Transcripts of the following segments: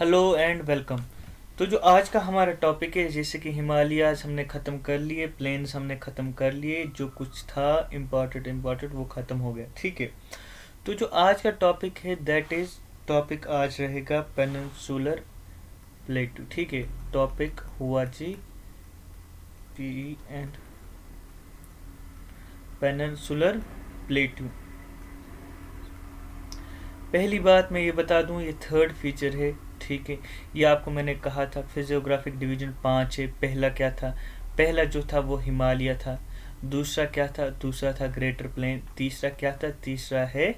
Hello and welcome. तो जो आज का हमारा टॉपिक है, जैसे कि हिमालयाज हमने ख़त्म कर लिए, प्लेन्स हमने ख़त्म कर लिए, जो कुछ था इम्पॉर्टेंट वो ख़त्म हो गया। ठीक है। तो जो आज का टॉपिक है दैट इज़ टॉपिक आज रहेगा पेनिनसुलर प्लेटू। ठीक है। टॉपिक हुआ जी पी एंड पेनिनसुलर प्लेटू। पहली बात मैं ये बता दूं, ये थर्ड फीचर है। ठीक है। ये आपको मैंने कहा था फिजियोग्राफिक डिवीजन 5 है। पहला क्या था? पहला जो था वो हिमालय था। दूसरा क्या था? दूसरा था ग्रेटर प्लेन। तीसरा क्या था? तीसरा है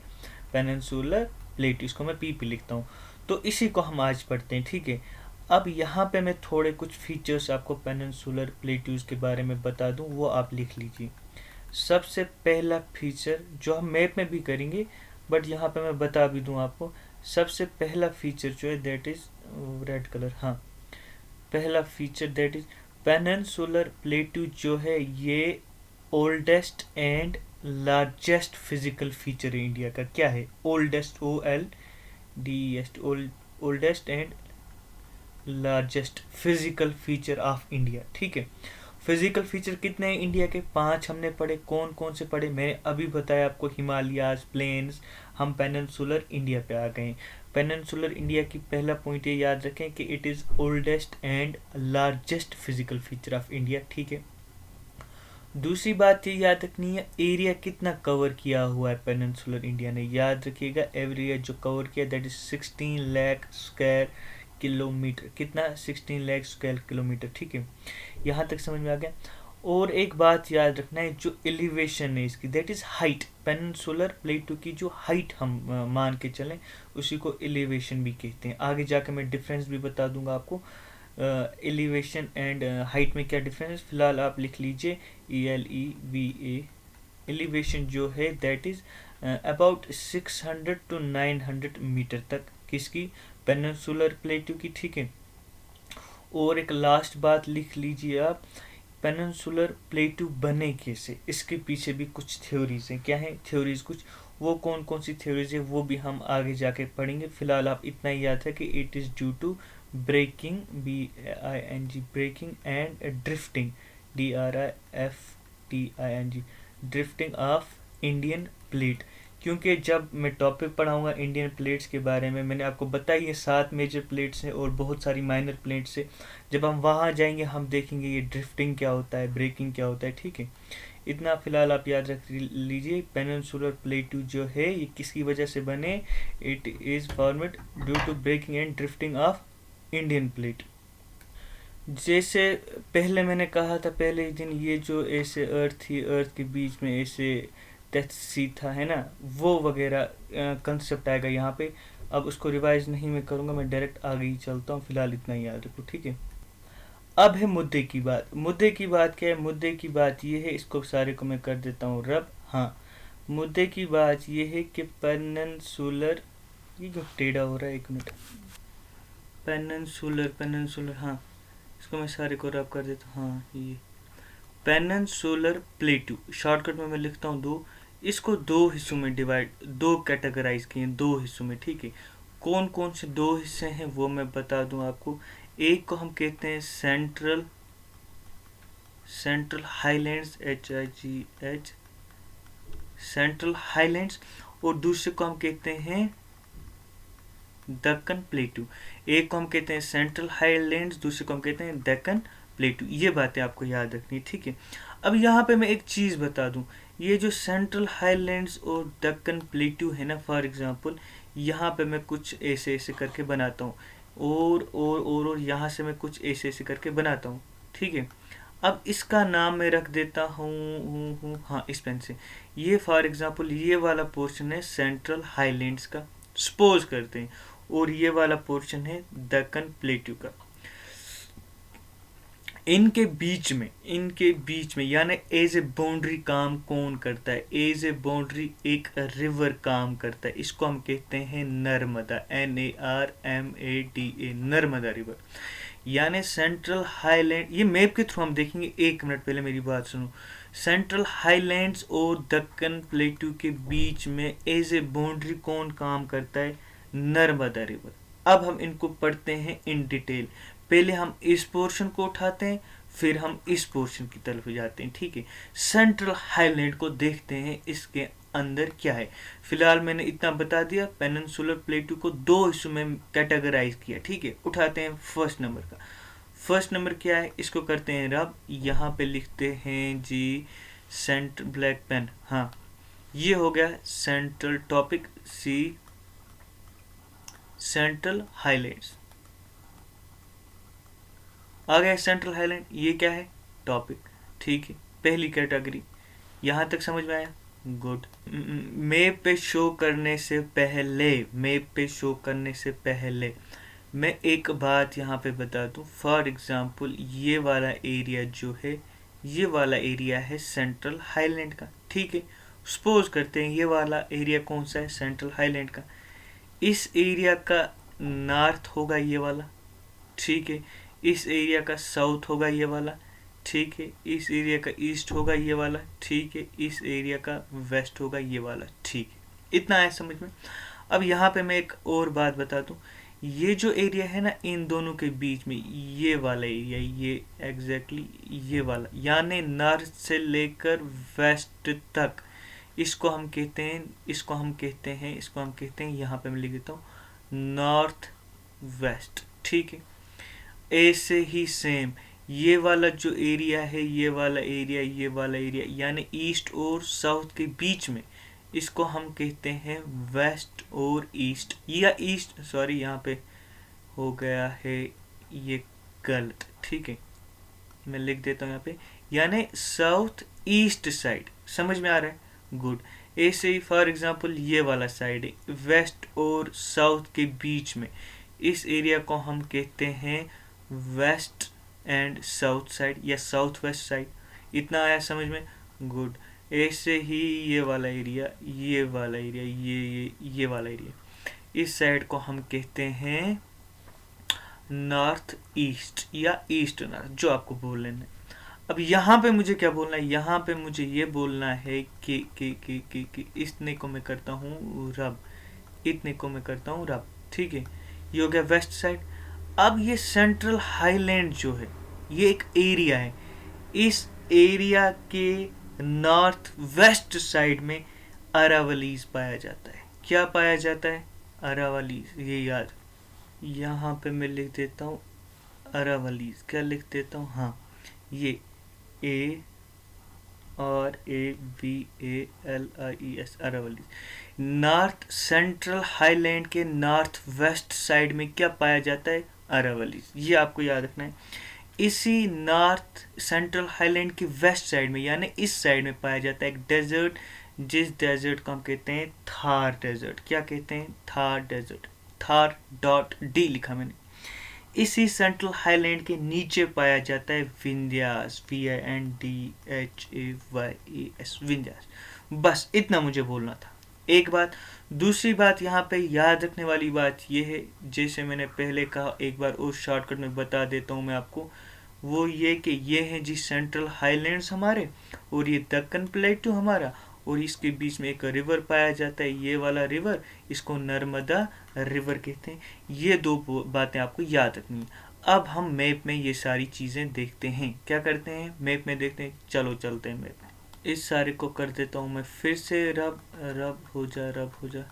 पेनिनसुलर प्लेट। इसको मैं पी लिखता हूँ। तो इसी को हम आज पढ़ते हैं। ठीक है। अब यहाँ पे मैं थोड़े कुछ फीचर्स आपको पेनिनसुलर प्लेट्यूज के बारे में बता दूं, वो आप लिख लीजिए। सबसे पहला फीचर जो हम मैप में भी करेंगे, बट यहाँ पे मैं बता भी दूँ आपको। सबसे पहला फीचर जो है दैट इज रेड कलर। हाँ, पहला फीचर दैट इज पेनिनसुलर प्लेटू जो है ये oldest and largest physical feature है इंडिया का। क्या है? Oldest, OLDEST, oldest and largest physical feature of India. ठीक है। फिजिकल फीचर कितने हैं इंडिया के? 5 हमने पढ़े। कौन कौन से पढ़े? मैंने अभी बताया आपको, हिमालयाज, प्लेन्स। हम पेनिनसुलर इंडिया पे आ गए। पेनिनसुलर इंडिया की पहला पॉइंट ये याद रखें कि it is oldest and largest physical feature of India. ठीक है। दूसरी बात ये याद रखनी है, एरिया कितना कवर किया हुआ है पेनिनसुलर इंडिया ने। याद रखिएगा, एरिया जो कवर किया that is 16 lakh square kilometre. कितना? 16 लाख स्क्वायर किलोमीटर। ठीक है। यहाँ तक समझ में आ गया। और एक बात याद रखना है, जो एलिवेशन है इसकी दैट इज़ हाइट। पेनिनसुलर प्लेटू की जो हाइट हम मान के चलें, उसी को एलिवेशन भी कहते हैं। आगे जाकर मैं डिफरेंस भी बता दूंगा आपको, एलिवेशन एंड हाइट में क्या डिफरेंस। फिलहाल आप लिख लीजिए ELEVA। एलिवेशन जो है that is about 600 to 900 metre तक। किसकी? पेनिनसुलर प्लेटू की। ठीक है। और एक लास्ट बात लिख लीजिए आप, पेनिनसुलर प्लेटू बने कैसे, इसके पीछे भी कुछ थ्योरीज हैं। क्या है थ्योरीज? कुछ वो कौन कौन सी थ्योरीज है वो भी हम आगे जाके पढ़ेंगे। फिलहाल आप इतना ही याद है कि it is due to breaking, BRING, breaking and drifting, DRIFTING, drifting of Indian plate. क्योंकि जब मैं टॉपिक पढ़ाऊंगा इंडियन प्लेट्स के बारे में, मैंने आपको बताया ये 7 मेजर प्लेट्स हैं और बहुत सारी माइनर प्लेट्स है। जब हम वहाँ जाएंगे हम देखेंगे ये ड्रिफ्टिंग क्या होता है, ब्रेकिंग क्या होता है। ठीक है। इतना फिलहाल आप याद रख लीजिए। पेनिनसुलर प्लेटू जो है ये किसकी वजह से बने? It is formed due to breaking and drifting of Indian plate. जैसे पहले मैंने कहा था, पहले ही दिन ये जो ऐसे अर्थ थी, अर्थ के बीच में ऐसे डेथ सी था, है ना, वो वगैरह कंसेप्ट आएगा यहाँ पे। अब उसको रिवाइज नहीं मैं करूँगा, मैं डायरेक्ट आगे ही चलता हूँ। फिलहाल इतना ही याद रखो। ठीक है। अब है मुद्दे की बात। मुद्दे की बात क्या है? मुद्दे की बात ये है, इसको सारे को मैं कर देता हूँ रब। हाँ, मुद्दे की बात ये है कि पेनिनसुलर, ये जो टेढ़ा हो रहा है, एक मिनट। पेनिनसुलर, हाँ, इसको मैं सारे को रब कर देता हूँ। हाँ, ये पेनिनसुलर प्लेटू, शॉर्टकट में मैं लिखता हूँ 2। इसको 2 हिस्सों में डिवाइड, 2 कैटेगराइज किए, 2 हिस्सों में। ठीक है। कौन कौन से 2 हिस्से हैं वो मैं बता दूं आपको। एक को हम कहते हैं central highlands, HIGH, central highlands. और दूसरे को हम कहते हैं दक्कन प्लेटू। एक को हम कहते हैं सेंट्रल हाईलैंड्स, दूसरे को हम कहते हैं दक्कन प्लेटू। ये बातें आपको याद रखनी। ठीक है। अब यहाँ पे मैं एक चीज़ बता दूं, ये जो सेंट्रल हाईलैंड्स और दक्कन प्लेटू है ना, फॉर एग्जांपल यहाँ पे मैं कुछ ऐसे ऐसे करके बनाता हूँ, और यहाँ से मैं कुछ ऐसे ऐसे करके बनाता हूँ। ठीक है। अब इसका नाम मैं रख देता हूँ, हाँ, इस पेन से। ये फॉर एग्जांपल ये वाला पोर्शन है सेंट्रल हाईलैंड्स का, सपोज करते हैं, और ये वाला पोर्शन है दक्कन प्लेटू का। इनके बीच में यानी एज ए बाउंड्री काम कौन करता है? एज ए बाउंड्री एक रिवर काम करता है। इसको हम कहते हैं नर्मदा, NARMADA, नर्मदा रिवर। यानी सेंट्रल हाईलैंड, ये मैप के थ्रू हम देखेंगे। 1 मिनट पहले मेरी बात सुनो। सेंट्रल हाईलैंड्स और दक्कन प्लेटू के बीच में एज ए बाउंड्री कौन काम करता है? नर्मदा रिवर। अब हम इनको पढ़ते हैं इन डिटेल। पहले हम इस पोर्शन को उठाते हैं, फिर हम इस पोर्शन की तरफ जाते हैं, ठीक है। सेंट्रल हाईलैंड को देखते हैं इसके अंदर क्या है। फिलहाल मैंने इतना बता दिया। पेनिनसुलर प्लेटू को दो हिस्सों में कैटेगराइज किया, ठीक है। उठाते हैं फर्स्ट नंबर का। फर्स्ट नंबर क्या है, इसको करते हैं रब। यहाँ पे लिखते हैं जी सेंट्रल ब्लैक पेन, हाँ ये हो गया central topic, C central highlands आ गया। सेंट्रल हाईलैंड ये क्या है, टॉपिक, ठीक है, पहली कैटेगरी। यहाँ तक समझ में आया, गुड। मैप पे शो करने से पहले, मैप पे शो करने से पहले मैं एक बात यहाँ पे बता दूँ। फॉर एग्जांपल ये वाला एरिया जो है, ये वाला एरिया है सेंट्रल हाईलैंड का, ठीक है। सपोज करते हैं ये वाला एरिया कौन सा है, सेंट्रल हाईलैंड का। इस एरिया का नॉर्थ होगा ये वाला, ठीक है। इस एरिया का साउथ होगा ये वाला, ठीक है। इस एरिया का ईस्ट होगा ये वाला, ठीक है। इस एरिया का वेस्ट होगा ये वाला, ठीक है। इतना है समझ में। अब यहाँ पे मैं एक और बात बता दूँ। ये जो एरिया है ना, इन दोनों के बीच में ये वाला एरिया, ये एग्जैक्टली ये वाला, यानी नॉर्थ से लेकर वेस्ट तक, इसको हम कहते हैं, इसको हम कहते हैं, इसको हम कहते हैं, यहाँ पे मैं लिख देता हूँ नॉर्थ वेस्ट, ठीक है। ऐसे ही सेम ये वाला जो एरिया है, ये वाला एरिया, ये वाला एरिया, यानी ईस्ट और साउथ के बीच में, इसको हम कहते हैं वेस्ट और ईस्ट, या ईस्ट, सॉरी यहाँ पे हो गया है ये गलत, ठीक है। मैं लिख देता हूँ यहाँ पे, यानी साउथ ईस्ट साइड, समझ में आ रहा है, गुड। ऐसे ही फॉर एग्जांपल ये वाला साइड है, वेस्ट और साउथ के बीच में, इस एरिया को हम कहते हैं वेस्ट एंड साउथ साइड या साउथ वेस्ट साइड। इतना आया समझ में, गुड। ऐसे ही ये वाला एरिया, ये वाला एरिया, ये वाला एरिया, इस साइड को हम कहते हैं नॉर्थ ईस्ट या ईस्ट नॉर्थ, जो आपको बोल लेना है। अब यहाँ पे मुझे क्या बोलना है, यहाँ पे मुझे ये बोलना है कि इतने को मैं करता हूँ रब, इतने को मैं करता हूँ रब, ठीक है। ये हो गया वेस्ट साइड। अब ये सेंट्रल हाईलैंड जो है, ये एक एरिया है। इस एरिया के नॉर्थ वेस्ट साइड में अरावलीज पाया जाता है। क्या पाया जाता है, अरावलीज, ये याद। यहाँ पे मैं लिख देता हूँ अरावलीज, क्या लिख देता हूँ, हाँ ये ARAVALIES, Aravallis. North central highland के नॉर्थ वेस्ट साइड में क्या पाया जाता है, अरावलीज, ये आपको याद रखना है। इसी नॉर्थ सेंट्रल हाईलैंड की वेस्ट साइड में, यानी इस साइड में पाया जाता है एक डेजर्ट, जिस डेजर्ट को हम कहते हैं थार डेजर्ट। क्या कहते हैं, थार डेजर्ट, थार.D लिखा मैंने। इसी सेंट्रल हाईलैंड के नीचे पाया जाता है विंध्यास, VINDHAYAS, विंध्यास। बस इतना मुझे बोलना था, एक बात। दूसरी बात यहाँ पे याद रखने वाली बात ये है, जैसे मैंने पहले कहा, एक बार और शॉर्टकट में बता देता हूँ मैं आपको, वो ये कि ये हैं जी सेंट्रल हाईलैंड्स हमारे, और ये दक्कन प्लेटू हमारा, और इसके बीच में एक रिवर पाया जाता है, ये वाला रिवर, इसको नर्मदा रिवर कहते हैं। ये दो बातें आपको याद रखनी है। अब हम मैप में ये सारी चीज़ें देखते हैं, क्या करते हैं, मैप में देखते हैं। चलो चलते हैं मैप में। इस सारे को कर देता हूँ मैं फिर से रब, रब हो जा, रब हो जा।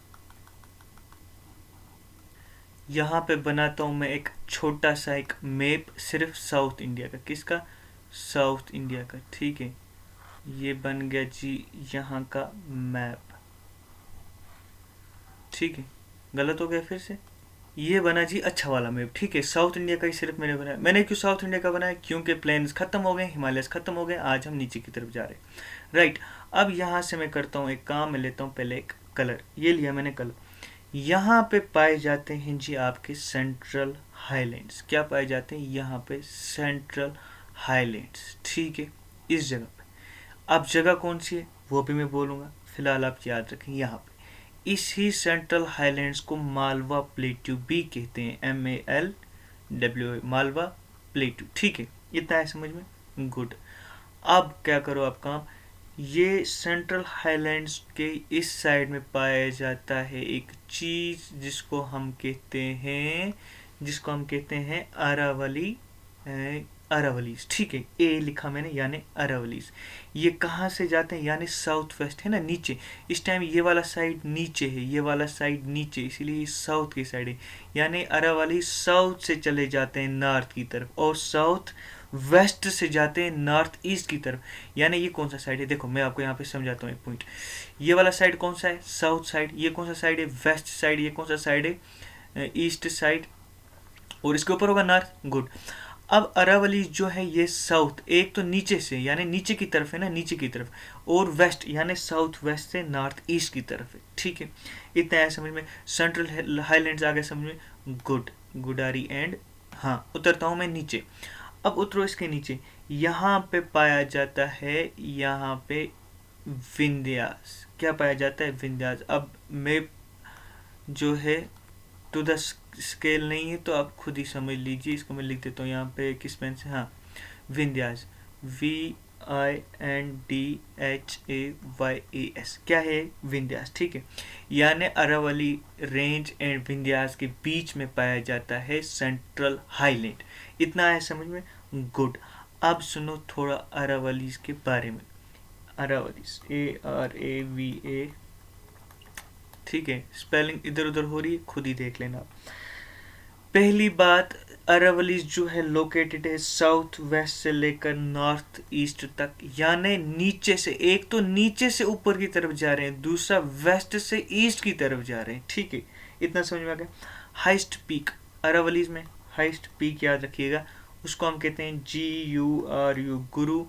यहाँ पे बनाता हूँ मैं एक छोटा सा एक मैप, सिर्फ साउथ इंडिया का। किसका, साउथ इंडिया का, ठीक है। ये बन गया जी यहाँ का मैप, ठीक है। गलत हो गया फिर से, ये बना जी अच्छा वाला मैप, ठीक है। साउथ इंडिया का ही सिर्फ मैंने बनाया। मैंने क्यों साउथ इंडिया का बनाया, क्योंकि प्लेन्स खत्म हो गए, हिमालयस खत्म हो गए, आज हम नीचे की तरफ जा रहे हैं, राइट। अब यहाँ से मैं करता हूँ एक काम, मैं लेता हूँ पहले एक कलर, ये लिया मैंने कलर। यहाँ पे पाए जाते हैं जी आपके सेंट्रल हाईलैंड्स। क्या पाए जाते हैं, यहाँ पे सेंट्रल हाईलैंड्स, ठीक है, इस जगह पे। अब जगह कौन सी है वो भी मैं बोलूँगा, फिलहाल आप याद रखें। यहाँ पे इसी सेंट्रल हाईलैंड्स को मालवा प्लेटू भी कहते हैं, MALWA, मालवा प्लेटू, ठीक है। इतना है समझ में, गुड। अब क्या करो आप काम, ये सेंट्रल हाईलैंड्स के इस साइड में पाया जाता है एक चीज जिसको हम कहते हैं अरावली, अरावलीज। ठीक है, ए लिखा मैंने यानी अरावलीज। ये कहाँ से जाते हैं यानी साउथ वेस्ट है ना, नीचे। इस टाइम ये वाला साइड नीचे है, ये वाला साइड नीचे, इसीलिए साउथ की साइड है। यानी अरावली साउथ से चले जाते हैं नॉर्थ की तरफ, और साउथ वेस्ट से जाते हैं नॉर्थ ईस्ट की तरफ। यानी ये कौन सा साइड है, देखो मैं आपको यहाँ पे समझाता हूँ एक पॉइंट। ये वाला साइड कौन सा है, साउथ साइड। ये कौन सा साइड है, वेस्ट साइड। ये कौन सा साइड है, ईस्ट साइड। और इसके ऊपर होगा नॉर्थ। गुड। अब अरावली जो है ये साउथ, एक तो नीचे से यानी नीचे की तरफ है ना, नीचे की तरफ, और वेस्ट यानी साउथ वेस्ट से नॉर्थ ईस्ट की तरफ है। ठीक है, इतना है समझ में। सेंट्रल हाईलैंड्स आ गए समझ में। गुड, गुडारी एंड। हाँ, उतरता हूँ मैं नीचे। अब उतरो इसके नीचे, यहाँ पे पाया जाता है, यहाँ पे विंध्यास। क्या पाया जाता है, विंध्यास। अब मैं जो है टू द स्केल नहीं है तो आप खुद ही समझ लीजिए। इसको मैं लिख देता हूँ यहाँ पे किस पेन से, हाँ, विंध्यास। VINDHAYAS क्या है, विंध्यास। ठीक है, यानी अरावली रेंज एंड विंध्यास के बीच में पाया जाता है सेंट्रल हाईलैंड। इतना है समझ में। गुड। अब सुनो थोड़ा अरावलीज के बारे में। अरावलीज, ARAVA। ठीक है, स्पेलिंग इधर उधर हो रही है, खुद ही देख लेना। पहली बात, अरावलीज जो है लोकेटेड है साउथ वेस्ट से लेकर नॉर्थ ईस्ट तक, यानी नीचे से, एक तो नीचे से ऊपर की तरफ जा रहे हैं, दूसरा वेस्ट से ईस्ट की तरफ जा रहे हैं। ठीक है, इतना समझ में आ गया। हाइस्ट पीक अरावलीज में, हाइस्ट पीक याद रखिएगा, उसको हम कहते हैं GURU, गुरु,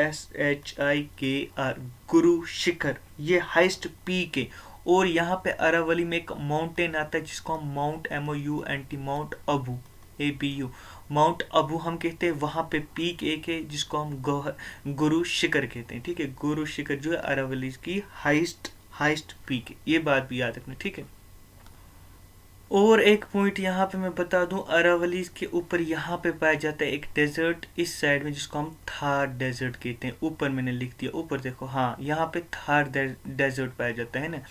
SHIKR, गुरु शिखर। ये हाइस्ट पीक है। और यहाँ पे अरावली में एक माउंटेन आता है जिसको हम mount MOUNT, mount Abu, ABU, mount Abu हम कहते हैं। वहाँ पे पीक एक है जिसको हम गुरु शिखर कहते हैं। ठीक है, गुरु शिखर जो है अरावली की हाइस्ट पीक है, ये बात भी याद रखना। ठीक है, और एक पॉइंट यहाँ पे मैं बता दूं, अरावली के ऊपर यहाँ पे पाया जाता है एक डेजर्ट इस साइड में जिसको हम थार डेजर्ट कहते हैं। ऊपर मैंने लिख दिया, ऊपर देखो, हाँ, यहाँ पे थार डेजर्ट पाया जाता है ना।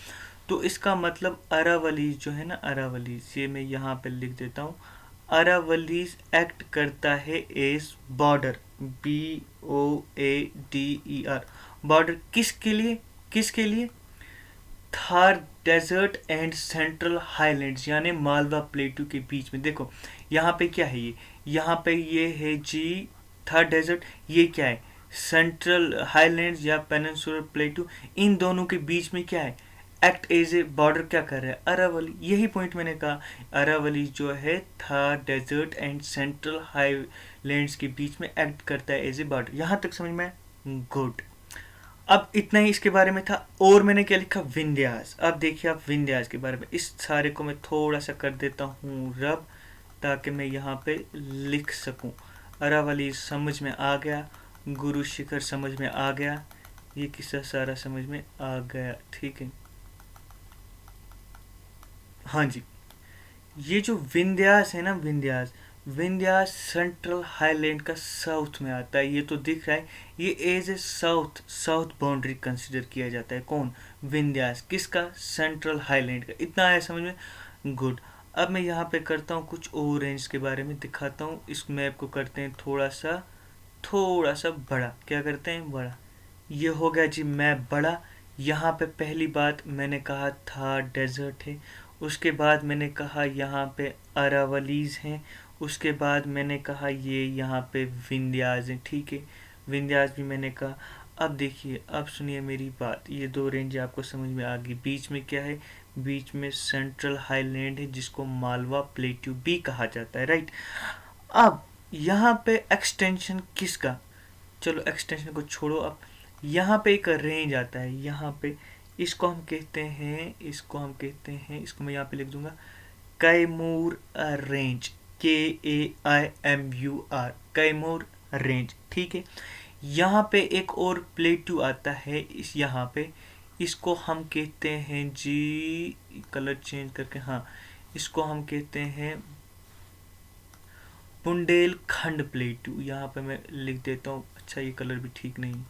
तो इसका मतलब अरावलीज जो है ना, अरावलीज, ये मैं यहाँ पे लिख देता हूँ। अरावलीज एक्ट करता है एज बॉर्डर, BOADER, बॉर्डर। किसके लिए, Thar desert and central highlands यानी मालवा प्लेटू के बीच में। देखो यहाँ पे क्या है, ये यहाँ पे ये है जी थार डेजर्ट, ये क्या है, सेंट्रल हाईलैंड्स या पेनिनसुलर प्लेटू। इन दोनों के बीच में क्या है, एक्ट एज ए बॉर्डर क्या कर रहा है, अरावली। यही पॉइंट मैंने कहा, अरावली जो है Thar desert and central highlands के बीच में एक्ट करता है एज ए बॉर्डर। यहाँ तक समझ में। गुड। अब इतना ही इसके बारे में था। और मैंने क्या लिखा, विंध्यास। अब देखिए आप विंध्यास के बारे में, इस सारे को मैं थोड़ा सा कर देता हूँ रब, ताकि मैं यहाँ पे लिख सकूँ। अरावली समझ में आ गया, गुरु शिखर समझ में आ गया, ये किस्सा सारा समझ में आ गया। ठीक है, हाँ जी। ये जो विंध्यास है ना, विंध्यास सेंट्रल हाईलैंड का साउथ में आता है। ये तो दिख रहा है, ये as a south boundary consider किया जाता है। कौन, विंध्यास, किसका, सेंट्रल हाईलैंड का। इतना है समझ में। गुड। अब मैं यहाँ पे करता हूँ कुछ और रेंज के बारे में दिखाता हूँ। इस मैप को करते हैं थोड़ा सा बड़ा। क्या करते हैं, बड़ा। ये हो गया जी मैप बड़ा। यहाँ पे पहली बात मैंने कहा था डेजर्ट है, उसके बाद मैंने कहा यहाँ पे अरावलीज हैं, उसके बाद मैंने कहा ये यहाँ पे विंध्यास है। ठीक है, विंध्यास भी मैंने कहा। अब देखिए, अब सुनिए मेरी बात, ये दो रेंज आपको समझ में आ गई। बीच में क्या है, बीच में सेंट्रल हाईलैंड है जिसको मालवा प्लेट्यू भी कहा जाता है, राइट। अब यहाँ पे एक्सटेंशन किसका, चलो एक्सटेंशन को छोड़ो। अब यहाँ पे एक रेंज आता है, यहाँ पे इसको हम कहते हैं, इसको मैं यहाँ पे लिख दूंगा Kaimur range, KAIMUR, Kaimur range. ठीक है, यहाँ पे एक और प्लेटू आता है, इस यहाँ पे इसको हम कहते हैं जी, कलर चेंज करके, हाँ, इसको हम कहते हैं बुंदेलखंड प्लेटू। यहाँ पे मैं लिख देता हूँ, अच्छा ये कलर भी ठीक नहीं,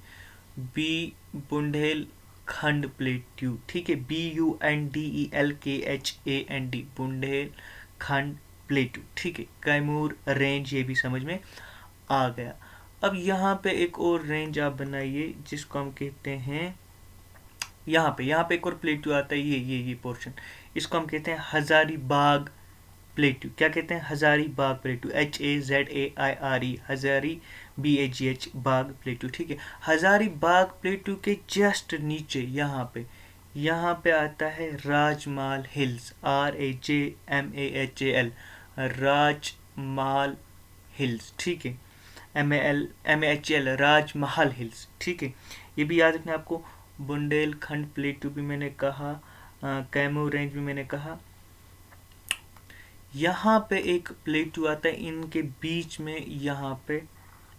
बी बुंदेलखंड प्लेट्यू, ठीक है, BUNDELKHAND बुंदेलखंड प्लेट्यू, ठीक है। कैमूर रेंज, ये भी समझ में आ गया। अब यहाँ पे एक और रेंज आप बनाइए जिसको हम कहते हैं, यहाँ पे एक और प्लेट्यू आता है, ये पोर्शन, इसको हम कहते हैं हजारीबाग प्लेट्यू। क्या कहते हैं? Hazaribagh plateau, HAZAIRE, Hazari BAGH बाग प्लेट्यू, ठीक है। हजारीबाग प्लेट्यू के जस्ट नीचे यहाँ पे आता है राजमाल हिल्स, RAJMAHAL, राजमाल हिल्स, ठीक है। MAHL राजमहल हिल्स, ठीक है। ये भी याद रखना आपको। बुंदेलखंड प्लेट्यू भी मैंने कहा, कैमूर रेंज भी मैंने कहा। यहाँ पे एक प्लेट्यू आता है इनके बीच में, यहाँ पे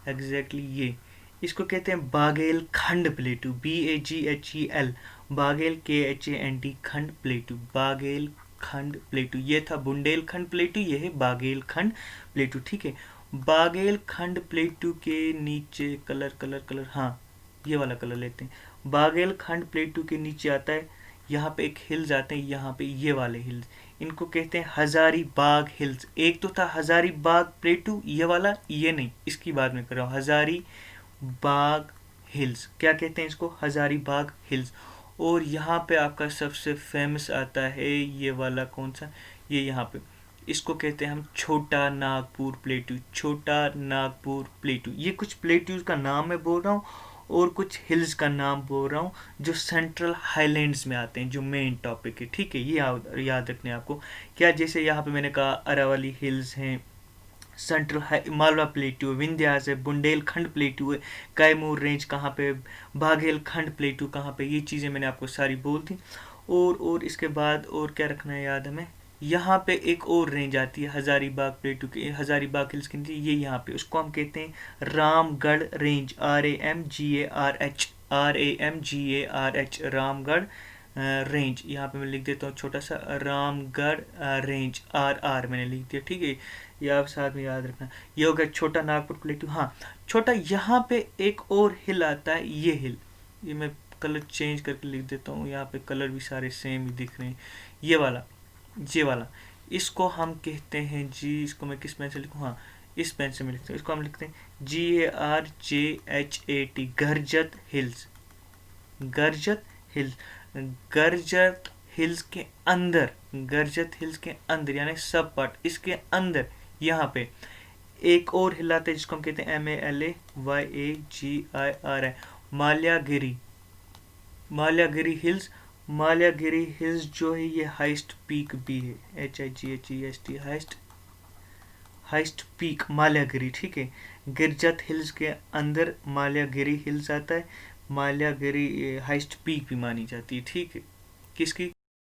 एग्जैक्टली ये, इसको कहते हैं बागेलखंड प्लेट्यू, BAGHEL, बागेल KHAND खंड प्लेट्यू, बागेलखंड प्लेट्यू। ये था बुंदेलखंड प्लेट्यू, ये है बागेलखंड प्लेट्यू, ठीक है। बागेलखंड प्लेट्यू के नीचे कलर, हाँ ये वाला कलर लेते हैं। बागेलखंड प्लेट्यू के नीचे आता है, यहाँ पे एक हिल्स आते हैं, यहाँ पे ये वाले हिल्स, इनको कहते हैं हजारीबाग हिल्स। एक तो था हजारीबाग प्लेट्यू, ये वाला, ये नहीं, इसकी बात मैं कर रहा हूँ, हजारीबाग हिल्स। क्या कहते हैं इसको? हजारीबाग हिल्स। और यहाँ पे आपका सबसे फेमस आता है ये वाला, कौन सा, ये यहाँ पे, इसको कहते हैं हम छोटा नागपुर प्लेट्यू, छोटा नागपुर प्लेट्यू। ये कुछ प्लेट्यूज का नाम मैं बोल रहा हूँ और कुछ हिल्स का नाम बोल रहा हूँ जो सेंट्रल हाईलैंड्स में आते हैं, जो मेन टॉपिक है, ठीक है। ये याद रखने आपको। क्या, जैसे यहाँ पे मैंने कहा अरावली हिल्स हैं, सेंट्रल मालवा प्लेट्यू, विंध्यास है, बुंदेलखंड प्लेट्यू है, कैमूर रेंज कहाँ पे, बागेलखंड प्लेट्यू कहाँ पे, ये चीज़ें मैंने आपको सारी बोल दी। और इसके बाद और क्या रखना है याद हमें, यहाँ पे एक और रेंज आती है हजारीबाग प्लेट्यू की, हजारीबाग हिल्स की, ये यहाँ पे, उसको हम कहते हैं Ramgarh range, RAMGARH, Ramgarh range. यहाँ पे मैं लिख देता हूँ छोटा सा, रामगढ़ रेंज, RR मैंने लिख दिया, ठीक है। ये आप साथ में याद रखना। ये हो गया छोटा नागपुर प्लेट्यू। हाँ, छोटा, यहाँ पे एक और हिल आता है, ये हिल, ये मैं कलर चेंज करके लिख देता हूँ, यहाँ पे कलर भी सारे सेम ही दिख रहे हैं। ये वाला, इसको हम कहते हैं जी, इसको मैं किस पेन से लिखूँ, हाँ इस पेन से मैं लिखता हूँ, इसको हम लिखते हैं GARJHAT, गर्जत हिल्स, गर्जत हिल्स। गर्जत हिल्स के अंदर, गर्जत हिल्स के अंदर यानी सब पार्ट, इसके अंदर यहाँ पे एक और हिल आता है जिसको हम कहते हैं MALAYAGIRI, माल्यागिरी, माल्यागिरी हिल्स। माल्यागिरी हिल्स जो है ये हाइस्ट पीक भी है, HIGHEST, हाइस्ट पीक माल्यागिरी, ठीक है। गिरजत हिल्स के अंदर माल्यागिरी हिल्स आता है, माल्यागिरी हाइस्ट पीक भी मानी जाती है, ठीक है। किसकी?